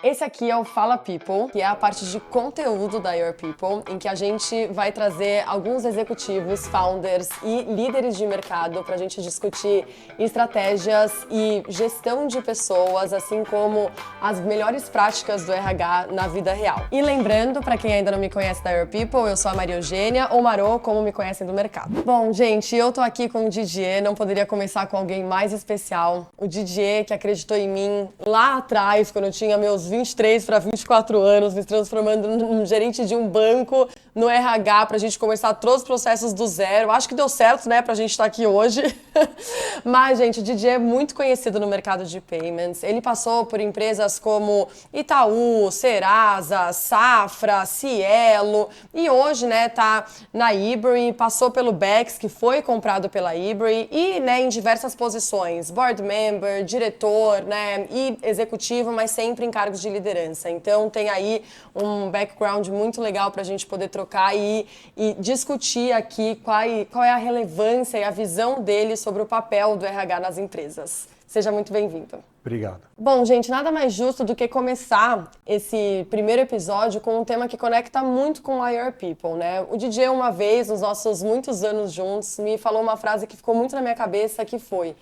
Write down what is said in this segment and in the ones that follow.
Esse aqui é o Fala People, que é a parte de conteúdo da Your People, em que a gente vai trazer alguns executivos, founders e líderes de mercado para a gente discutir estratégias e gestão de pessoas, assim como as melhores práticas do RH na vida real. E lembrando, para quem ainda não me conhece da Your People, eu sou a Maria Eugênia, ou Marô, como me conhecem do mercado. Bom, gente, eu tô aqui com o Didier, não poderia começar com alguém mais especial. O Didier, que acreditou em mim lá atrás, quando eu tinha meus 23 para 24 anos, me transformando num gerente de um banco no RH pra gente começar todos os processos do zero. Acho que deu certo, né, pra gente estar aqui hoje. Mas, gente, o Didier é muito conhecido no mercado de payments. Ele passou por empresas como Itaú, Serasa, Safra, Cielo e hoje, né, tá na Ebury, passou pelo Bex, que foi comprado pela Ebury e, né, em diversas posições, board member, diretor, né, e executivo, mas sempre em cargos de liderança. Então tem aí um background muito legal para a gente poder trocar e discutir aqui qual é a relevância e a visão dele sobre o papel do RH nas empresas. Seja muito bem-vindo. Obrigado. Bom, gente, nada mais justo do que começar esse primeiro episódio com um tema que conecta muito com a Your People, né? O DJ, uma vez, nos nossos muitos anos juntos, me falou uma frase que ficou muito na minha cabeça, que foi: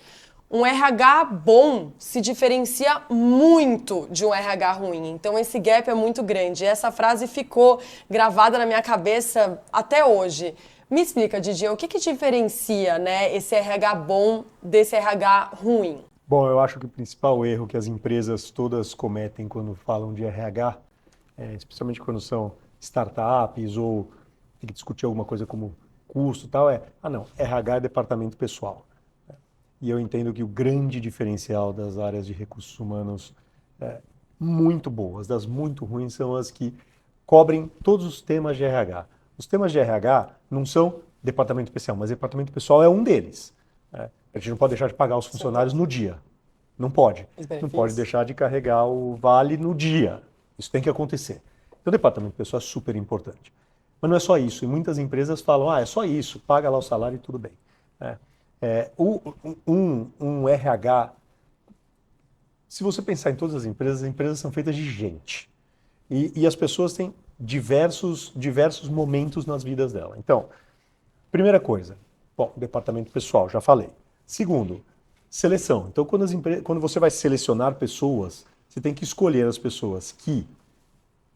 um RH bom se diferencia muito de um RH ruim. Então esse gap é muito grande. E essa frase ficou gravada na minha cabeça até hoje. Me explica, Didi, o que diferencia, né, esse RH bom desse RH ruim? Bom, eu acho que o principal erro que as empresas todas cometem quando falam de RH, especialmente quando são startups ou tem que discutir alguma coisa como custo e tal, não, RH é departamento pessoal. E eu entendo que o grande diferencial das áreas de recursos humanos muito boas, das muito ruins, são as que cobrem todos os temas de RH. Os temas de RH não são departamento pessoal, mas departamento pessoal é um deles. A gente não pode deixar de pagar os funcionários no dia. Não pode. Não pode deixar de carregar o vale no dia. Isso tem que acontecer. Então, o departamento pessoal é super importante. Mas não é só isso. E muitas empresas falam, é só isso, paga lá o salário e tudo bem. Um RH, se você pensar em todas as empresas são feitas de gente. E as pessoas têm diversos momentos nas vidas dela. Então, primeira coisa, departamento pessoal, já falei. Segundo, seleção. Então, quando você vai selecionar pessoas, você tem que escolher as pessoas que,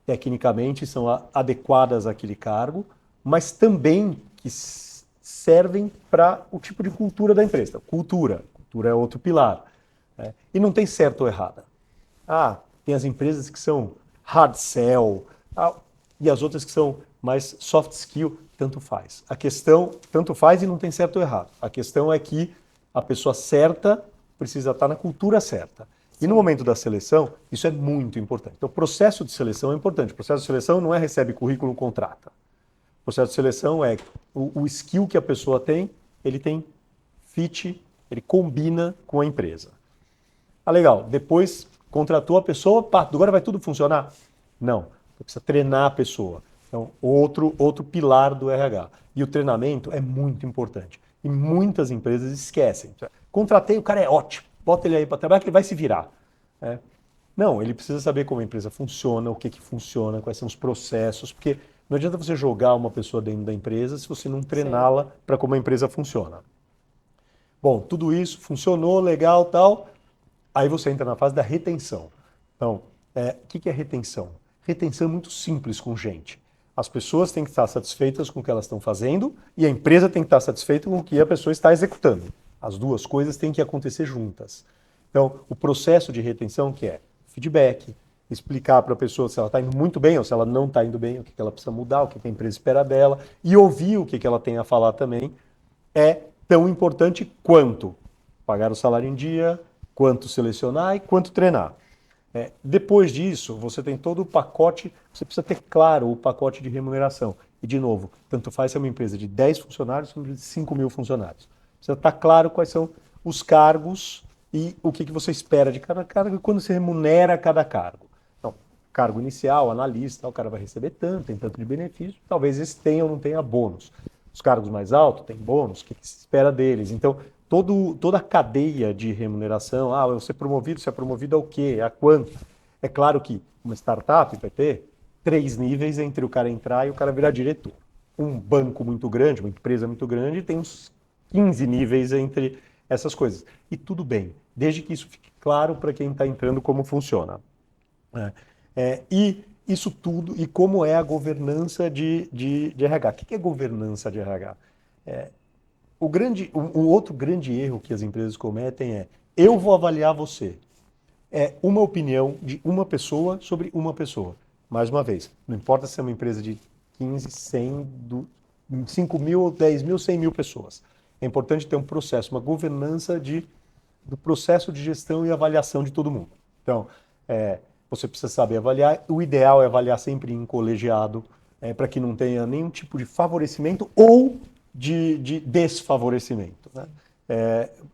tecnicamente, são adequadas àquele cargo, mas também que servem para o tipo de cultura da empresa. Cultura é outro pilar. E não tem certo ou errada. Tem as empresas que são hard sell, e as outras que são mais soft skill, tanto faz. A questão, tanto faz e não tem certo ou errado. A questão é que a pessoa certa precisa estar na cultura certa. Sim. E no momento da seleção, isso é muito importante. Então, o processo de seleção é importante. O processo de seleção não é recebe currículo, contrata. O processo de seleção é o skill que a pessoa tem, ele tem fit, ele combina com a empresa. Legal. Depois, contratou a pessoa, agora vai tudo funcionar? Não. Você precisa treinar a pessoa. Então, outro pilar do RH. E o treinamento é muito importante. E muitas empresas esquecem. Contratei, o cara é ótimo. Bota ele aí para trabalhar que ele vai se virar. Não, ele precisa saber como a empresa funciona, o que funciona, quais são os processos, porque não adianta você jogar uma pessoa dentro da empresa se você não treiná-la para como a empresa funciona. Bom, tudo isso funcionou, legal, tal. Aí você entra na fase da retenção. Então, o que é retenção? Retenção é muito simples com gente. As pessoas têm que estar satisfeitas com o que elas estão fazendo e a empresa tem que estar satisfeita com o que a pessoa está executando. As duas coisas têm que acontecer juntas. Então, o processo de retenção, que é feedback, explicar para a pessoa se ela está indo muito bem ou se ela não está indo bem, o que ela precisa mudar, o que a empresa espera dela, e ouvir o que ela tem a falar também, é tão importante quanto pagar o salário em dia, quanto selecionar e quanto treinar. Depois disso, você tem todo o pacote, você precisa ter claro o pacote de remuneração. E, de novo, tanto faz se é uma empresa de 10 funcionários ou de 5 mil funcionários. Precisa estar claro quais são os cargos e o que você espera de cada cargo e quando se remunera cada cargo. Então, cargo inicial, analista, o cara vai receber tanto, tem tanto de benefício, talvez esse tenha ou não tenha bônus. Os cargos mais altos têm bônus, o que se espera deles? Então, toda a cadeia de remuneração, eu ser promovido, se é promovido ao quê? A quanto? É claro que uma startup vai ter 3 níveis entre o cara entrar e o cara virar diretor. Um banco muito grande, uma empresa muito grande, tem uns 15 níveis entre essas coisas. E tudo bem, desde que isso fique claro para quem está entrando como funciona. E isso tudo, e como é a governança de RH. O que é governança de RH? O outro grande erro que as empresas cometem é: eu vou avaliar você. É uma opinião de uma pessoa sobre uma pessoa. Mais uma vez, não importa se é uma empresa de 15, 100, 5 mil, 10 mil, 100 mil pessoas. É importante ter um processo, uma governança do processo de gestão e avaliação de todo mundo. Então, você precisa saber avaliar. O ideal é avaliar sempre em colegiado, para que não tenha nenhum tipo de favorecimento ou de desfavorecimento, né?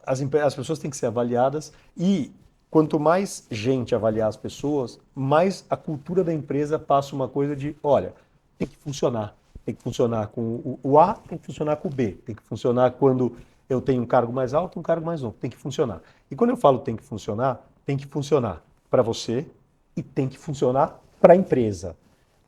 As pessoas têm que ser avaliadas e quanto mais gente avaliar as pessoas, mais a cultura da empresa passa uma coisa de, olha, tem que funcionar. Tem que funcionar com o A, tem que funcionar com o B. Tem que funcionar quando eu tenho um cargo mais alto, um cargo mais novo. Tem que funcionar. E quando eu falo tem que funcionar para você e tem que funcionar para a empresa.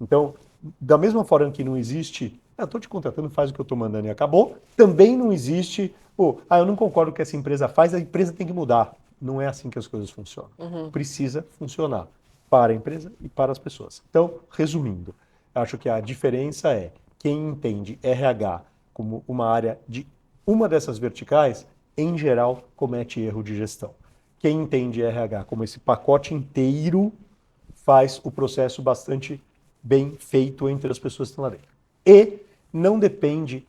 Então, da mesma forma que não existe, eu estou te contratando, faz o que eu estou mandando e acabou, também não existe, eu não concordo com o que essa empresa faz, a empresa tem que mudar. Não é assim que as coisas funcionam. Precisa funcionar para a empresa e para as pessoas. Então, resumindo, acho que a diferença é quem entende RH como uma área de uma dessas verticais, em geral, comete erro de gestão. Quem entende RH como esse pacote inteiro faz o processo bastante bem feito entre as pessoas que estão lá dentro. E não depende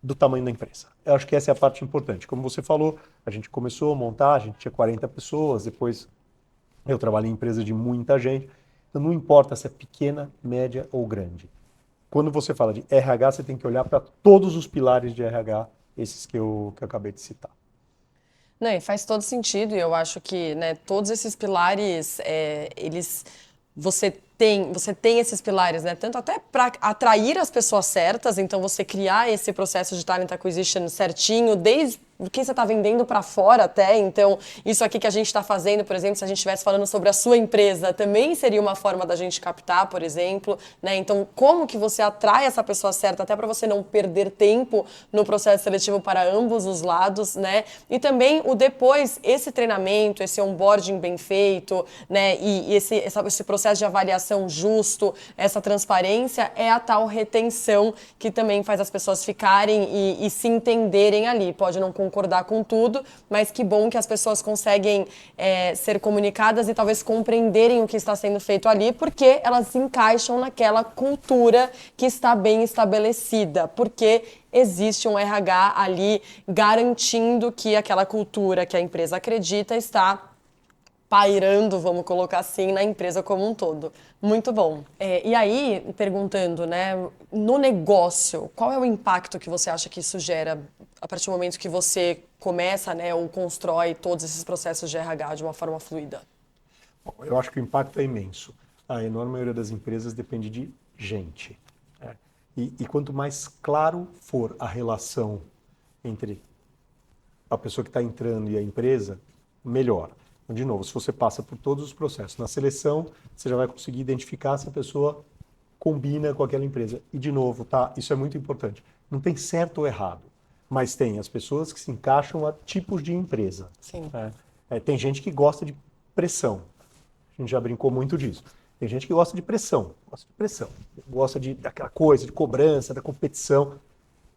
do tamanho da empresa. Eu acho que essa é a parte importante. Como você falou, a gente começou a montar, a gente tinha 40 pessoas, depois eu trabalhei em empresas de muita gente. Então não importa se é pequena, média ou grande. Quando você fala de RH, você tem que olhar para todos os pilares de RH, esses que eu acabei de citar. Não, e faz todo sentido, e eu acho que, né, todos esses pilares, você tem esses pilares, né, tanto até para atrair as pessoas certas, então você criar esse processo de talent acquisition certinho, desde o que você está vendendo para fora até, então isso aqui que a gente está fazendo, por exemplo, se a gente estivesse falando sobre a sua empresa, também seria uma forma da gente captar, por exemplo, né, então como que você atrai essa pessoa certa, até para você não perder tempo no processo seletivo para ambos os lados, né, e também o depois, esse treinamento, esse onboarding bem feito, né, e esse processo de avaliação justo, essa transparência, é a tal retenção que também faz as pessoas ficarem e se entenderem ali. Pode não concordar com tudo, mas que bom que as pessoas conseguem ser comunicadas e talvez compreenderem o que está sendo feito ali, porque elas se encaixam naquela cultura que está bem estabelecida, porque existe um RH ali garantindo que aquela cultura que a empresa acredita está pairando, vamos colocar assim, na empresa como um todo. Muito bom. E aí, perguntando, né, no negócio, qual é o impacto que você acha que isso gera a partir do momento que você começa, né, ou constrói todos esses processos de RH de uma forma fluida? Bom, eu acho que o impacto é imenso. A enorme maioria das empresas depende de gente, né? E quanto mais claro for a relação entre a pessoa que está entrando e a empresa, melhor. Então, de novo, se você passa por todos os processos, na seleção, você já vai conseguir identificar se a pessoa combina com aquela empresa. E, de novo, tá? Isso é muito importante. Não tem certo ou errado, mas tem as pessoas que se encaixam a tipos de empresa. Sim. Tem gente que gosta de pressão. A gente já brincou muito disso. Tem gente que gosta de pressão, gosta daquela coisa, de cobrança, da competição.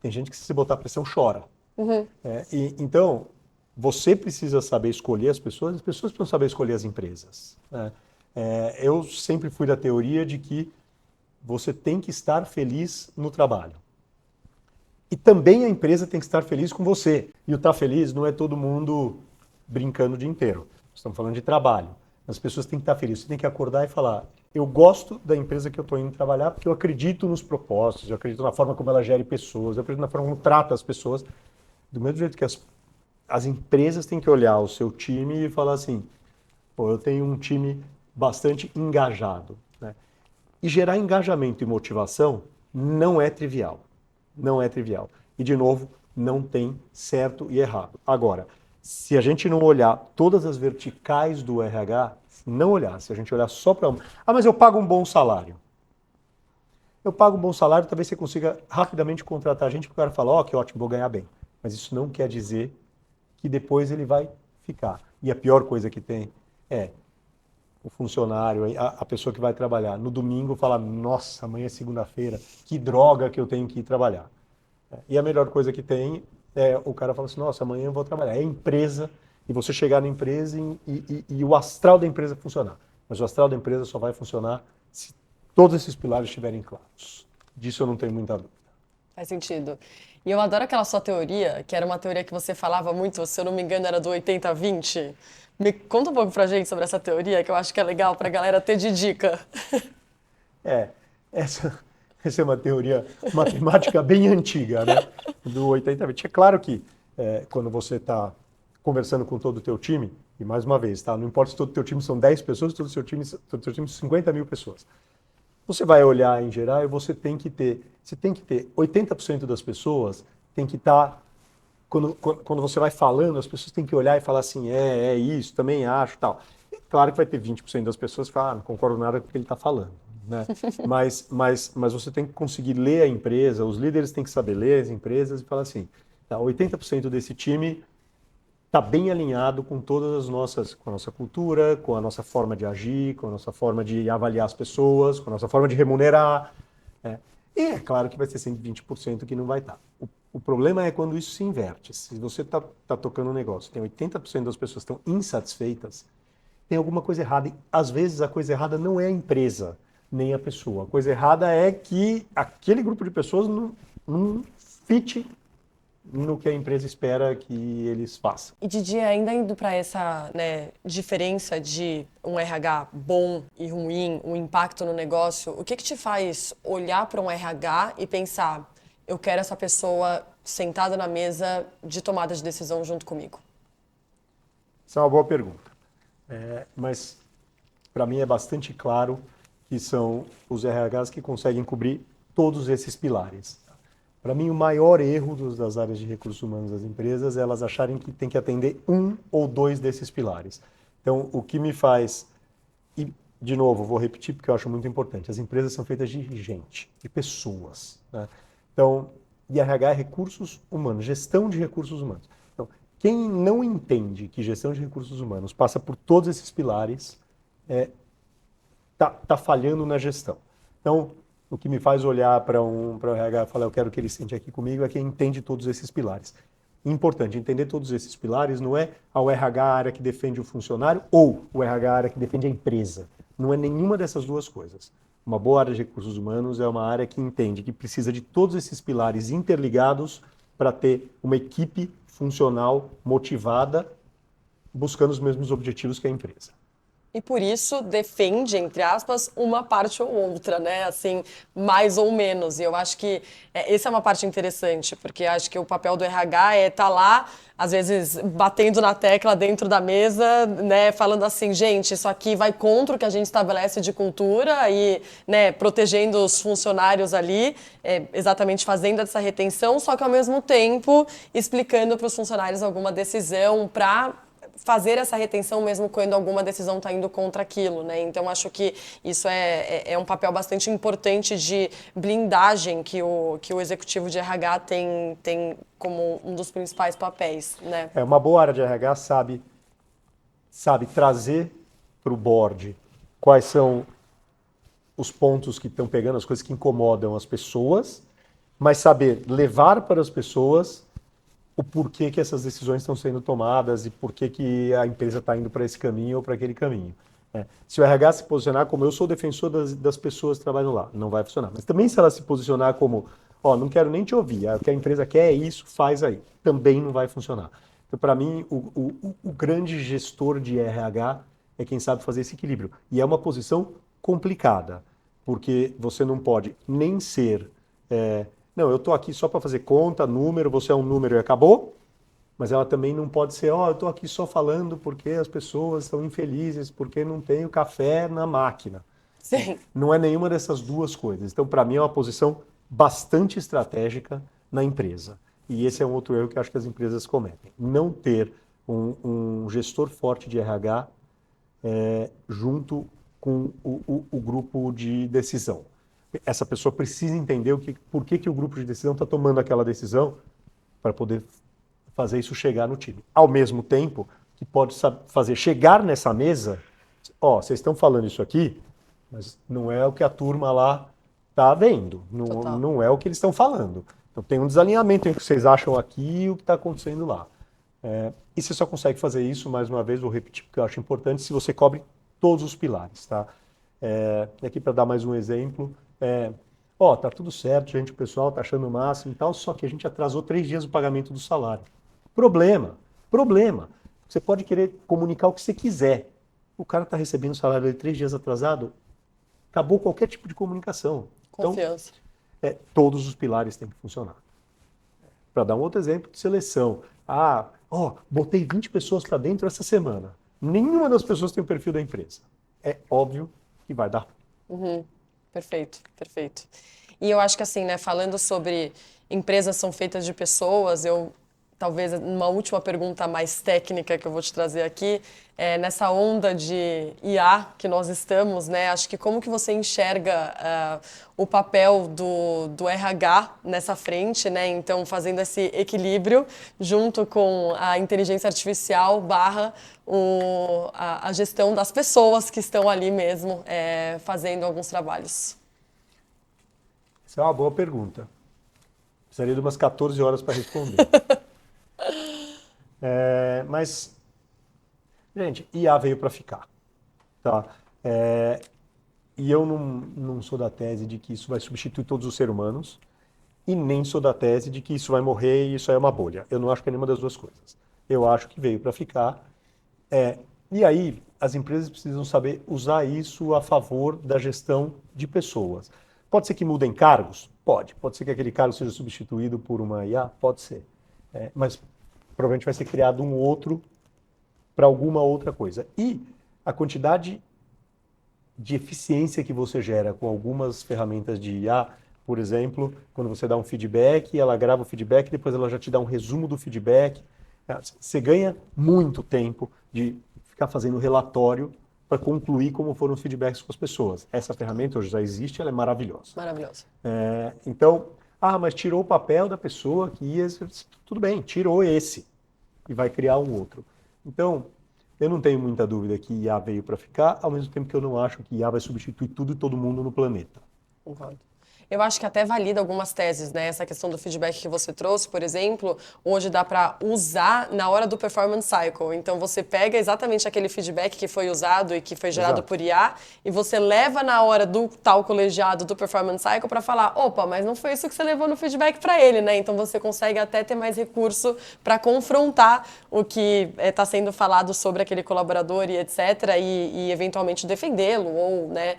Tem gente que, se você botar pressão, chora. Então, você precisa saber escolher as pessoas precisam saber escolher as empresas, né? Eu sempre fui da teoria de que você tem que estar feliz no trabalho. E também a empresa tem que estar feliz com você. E o estar feliz não é todo mundo brincando o dia inteiro. Estamos falando de trabalho. As pessoas têm que estar felizes. Você tem que acordar e falar: eu gosto da empresa que eu estou indo trabalhar porque eu acredito nos propósitos, eu acredito na forma como ela gere pessoas, eu acredito na forma como trata as pessoas. Do mesmo jeito que as empresas têm que olhar o seu time e falar assim: pô, eu tenho um time bastante engajado, né? E gerar engajamento e motivação não é trivial. Não é trivial. E, de novo, não tem certo e errado. Agora, Se a gente não olhar todas as verticais do RH, não olhar, se a gente olhar só para uma. Ah, mas eu pago um bom salário. Eu pago um bom salário, talvez você consiga rapidamente contratar a gente, porque o cara fala, ó, que ótimo, vou ganhar bem. Mas isso não quer dizer que depois ele vai ficar. E a pior coisa que tem é o funcionário, a pessoa que vai trabalhar no domingo fala, nossa, amanhã é segunda-feira, que droga que eu tenho que ir trabalhar. E a melhor coisa que tem é o cara fala assim, nossa, amanhã eu vou trabalhar. É empresa, e você chegar na empresa e o astral da empresa funcionar. Mas o astral da empresa só vai funcionar se todos esses pilares estiverem claros. Disso eu não tenho muita dúvida. Faz sentido. E eu adoro aquela sua teoria, que era uma teoria que você falava muito, se eu não me engano, era do 80-20. Me conta um pouco pra gente sobre essa teoria, que eu acho que é legal pra galera ter de dica. Essa é uma teoria matemática bem antiga, né? Do 80-20. É claro que quando você está conversando com todo o teu time, e mais uma vez, tá? Não importa se todo o teu time são 10 pessoas, todo o teu time são 50 mil pessoas. Você vai olhar em geral e você tem que ter 80% das pessoas tem que estar, quando você vai falando, as pessoas têm que olhar e falar assim, é isso, também acho, tal. E claro que vai ter 20% das pessoas que falam, não concordo nada com o que ele está falando, né? Mas você tem que conseguir ler a empresa, os líderes têm que saber ler as empresas e falar assim, tá, 80% desse time está bem alinhado com todas as nossas, com a nossa cultura, com a nossa forma de agir, com a nossa forma de avaliar as pessoas, com a nossa forma de remunerar. Né? E é claro que vai ter 120% que não vai estar. O problema é quando isso se inverte. Se você está tocando um negócio, tem 80% das pessoas que estão insatisfeitas, tem alguma coisa errada. E, às vezes a coisa errada não é a empresa, nem a pessoa. A coisa errada é que aquele grupo de pessoas não fit no que a empresa espera que eles façam. E Didi, ainda indo para essa, né, diferença de um RH bom e ruim, o impacto no negócio, o que te faz olhar para um RH e pensar, eu quero essa pessoa sentada na mesa de tomada de decisão junto comigo? Essa é uma boa pergunta. Mas para mim é bastante claro que são os RHs que conseguem cobrir todos esses pilares. Para mim, o maior erro das áreas de recursos humanos das empresas é elas acharem que tem que atender um ou dois desses pilares. Então, o que me faz... E, de novo, vou repetir porque eu acho muito importante. As empresas são feitas de gente, de pessoas. Né? Então, RH é recursos humanos, gestão de recursos humanos. Então, quem não entende que gestão de recursos humanos passa por todos esses pilares, tá falhando na gestão. Então, o que me faz olhar para um RH e falar, eu quero que ele sente aqui comigo, é quem entende todos esses pilares. Importante, entender todos esses pilares não é o RH a área que defende o funcionário ou o RH a área que defende a empresa. Não é nenhuma dessas duas coisas. Uma boa área de recursos humanos é uma área que entende que precisa de todos esses pilares interligados para ter uma equipe funcional, motivada, buscando os mesmos objetivos que a empresa. E por isso defende, entre aspas, uma parte ou outra, né? Assim, mais ou menos. E eu acho que essa é uma parte interessante, porque acho que o papel do RH é estar lá, às vezes, batendo na tecla dentro da mesa, né? Falando assim, gente, isso aqui vai contra o que a gente estabelece de cultura e, né, protegendo os funcionários ali, exatamente fazendo essa retenção, só que ao mesmo tempo explicando para os funcionários alguma decisão para fazer essa retenção mesmo quando alguma decisão está indo contra aquilo, né? Então, acho que isso é um papel bastante importante de blindagem que o executivo de RH tem como um dos principais papéis, né? Uma boa área de RH sabe trazer para o board quais são os pontos que estão pegando, as coisas que incomodam as pessoas, mas saber levar para as pessoas o porquê que essas decisões estão sendo tomadas e por que a empresa está indo para esse caminho ou para aquele caminho. Se o RH se posicionar como eu sou defensor das pessoas que trabalham lá, não vai funcionar. Mas também se ela se posicionar como, não quero nem te ouvir, o que a empresa quer é isso, faz aí, também não vai funcionar. Então, para mim, o grande gestor de RH é quem sabe fazer esse equilíbrio. E é uma posição complicada, porque você não pode nem ser... não, eu estou aqui só para fazer conta, número, você é um número e acabou. Mas ela também não pode ser, eu estou aqui só falando porque as pessoas estão infelizes, porque não tem o café na máquina. Sim. Não é nenhuma dessas duas coisas. Então, para mim, é uma posição bastante estratégica na empresa. E esse é um outro erro que eu acho que as empresas cometem. Não ter um gestor forte de RH junto com o grupo de decisão. Essa pessoa precisa entender por que o grupo de decisão está tomando aquela decisão para poder fazer isso chegar no time. Ao mesmo tempo, que pode fazer chegar nessa mesa, vocês estão falando isso aqui, mas não é o que a turma lá está vendo, não é o que eles estão falando. Então tem um desalinhamento entre o que vocês acham aqui e o que está acontecendo lá. E você só consegue fazer isso, mais uma vez, vou repetir porque eu acho importante, se você cobre todos os pilares, tá? E aqui para dar mais um exemplo, tá tudo certo, gente, o pessoal tá achando o máximo e tal, só que a gente atrasou 3 dias o pagamento do salário. Problema. Você pode querer comunicar o que você quiser. O cara está recebendo o salário dele 3 dias atrasado, acabou qualquer tipo de comunicação. Confiança. Então, todos os pilares têm que funcionar. Para dar um outro exemplo de seleção. Botei 20 pessoas para dentro essa semana. Nenhuma das pessoas tem o perfil da empresa. É óbvio que vai dar. Perfeito. E eu acho que assim, né, falando sobre empresas são feitas de pessoas, talvez uma última pergunta mais técnica que eu vou te trazer aqui, nessa onda de IA que nós estamos, né, acho que como que você enxerga o papel do RH nessa frente, né, então fazendo esse equilíbrio junto com a inteligência artificial a gestão das pessoas que estão ali mesmo fazendo alguns trabalhos. Essa é uma boa pergunta. Precisaria de umas 14 horas para responder. Mas, gente, IA veio para ficar. Tá? E eu não sou da tese de que isso vai substituir todos os seres humanos e nem sou da tese de que isso vai morrer e isso é uma bolha. Eu não acho que é nenhuma das duas coisas. Eu acho que veio para ficar. E aí, as empresas precisam saber usar isso a favor da gestão de pessoas. Pode ser que mudem cargos? Pode. Pode ser que aquele cargo seja substituído por uma IA? Pode ser. Mas provavelmente vai ser criado um outro para alguma outra coisa. E a quantidade de eficiência que você gera com algumas ferramentas de IA, por exemplo, quando você dá um feedback, ela grava o feedback, depois ela já te dá um resumo do feedback. Você ganha muito tempo de ficar fazendo relatório para concluir como foram os feedbacks com as pessoas. Essa ferramenta hoje já existe, ela é maravilhosa. Maravilhosa. Então, mas tirou o papel da pessoa que ia... Tudo bem, tirou esse e vai criar um outro. Então, eu não tenho muita dúvida que IA veio para ficar, ao mesmo tempo que eu não acho que IA vai substituir tudo e todo mundo no planeta. Concordo. Eu acho que até valida algumas teses, né? Essa questão do feedback que você trouxe, por exemplo, hoje dá para usar na hora do performance cycle. Então você pega exatamente aquele feedback que foi usado e que foi gerado por IA e você leva na hora do tal colegiado do performance cycle para falar, opa, mas não foi isso que você levou no feedback para ele, né? Então você consegue até ter mais recurso para confrontar o que está sendo falado sobre aquele colaborador e etc. e eventualmente defendê-lo ou, né,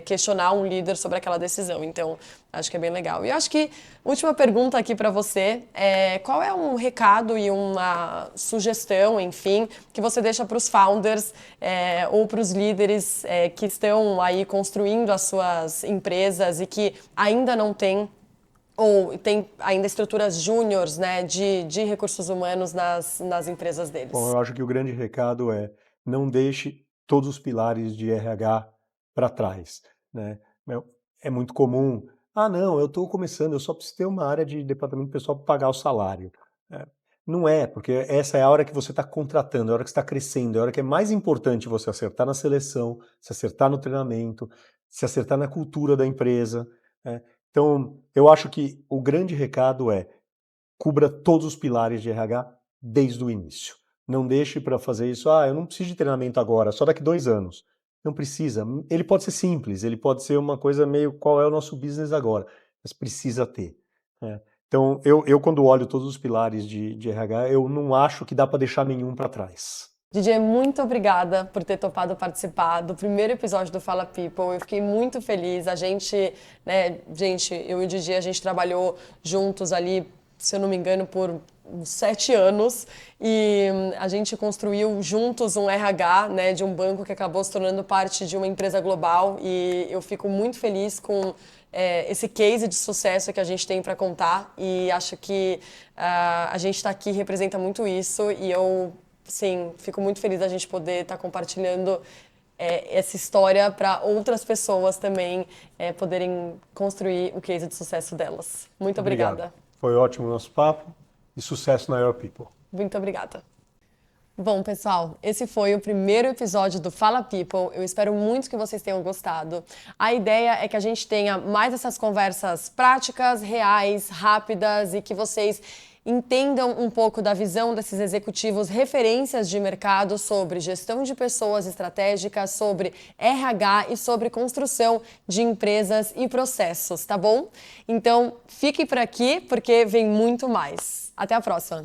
questionar um líder sobre aquela decisão. Então acho que é bem legal. E acho que, última pergunta aqui para você, qual é um recado e uma sugestão, enfim, que você deixa para os founders ou para os líderes que estão aí construindo as suas empresas e que ainda não têm ou tem ainda estruturas júniores, né, de recursos humanos nas empresas deles? Bom, eu acho que o grande recado é não deixe todos os pilares de RH para trás, né? É muito comum, não, eu estou começando, eu só preciso ter uma área de departamento pessoal para pagar o salário. Não é, porque essa é a hora que você está contratando, é a hora que você está crescendo, é a hora que é mais importante você acertar na seleção, se acertar no treinamento, se acertar na cultura da empresa. Então, eu acho que o grande recado é cubra todos os pilares de RH desde o início. Não deixe para fazer isso, eu não preciso de treinamento agora, só daqui 2 anos. Não precisa. Ele pode ser simples, ele pode ser uma coisa meio qual é o nosso business agora, mas precisa ter. Então, eu quando olho todos os pilares de RH, eu não acho que dá para deixar nenhum para trás. Didier, muito obrigada por ter topado participar do primeiro episódio do Fala People. Eu fiquei muito feliz. A gente, né, eu e o Didier, a gente trabalhou juntos ali, se eu não me engano, por 7 anos e a gente construiu juntos um RH, né, de um banco que acabou se tornando parte de uma empresa global e eu fico muito feliz com esse case de sucesso que a gente tem para contar e acho que a gente está aqui representa muito isso e eu sim, fico muito feliz da gente poder estar compartilhando essa história para outras pessoas também poderem construir o case de sucesso delas. Muito obrigada. Foi ótimo o nosso papo e sucesso na Your People. Muito obrigada. Bom, pessoal, esse foi o primeiro episódio do Fala People. Eu espero muito que vocês tenham gostado. A ideia é que a gente tenha mais essas conversas práticas, reais, rápidas e que vocês entendam um pouco da visão desses executivos, referências de mercado sobre gestão de pessoas estratégicas, sobre RH e sobre construção de empresas e processos, tá bom? Então, fiquem por aqui porque vem muito mais. Até a próxima!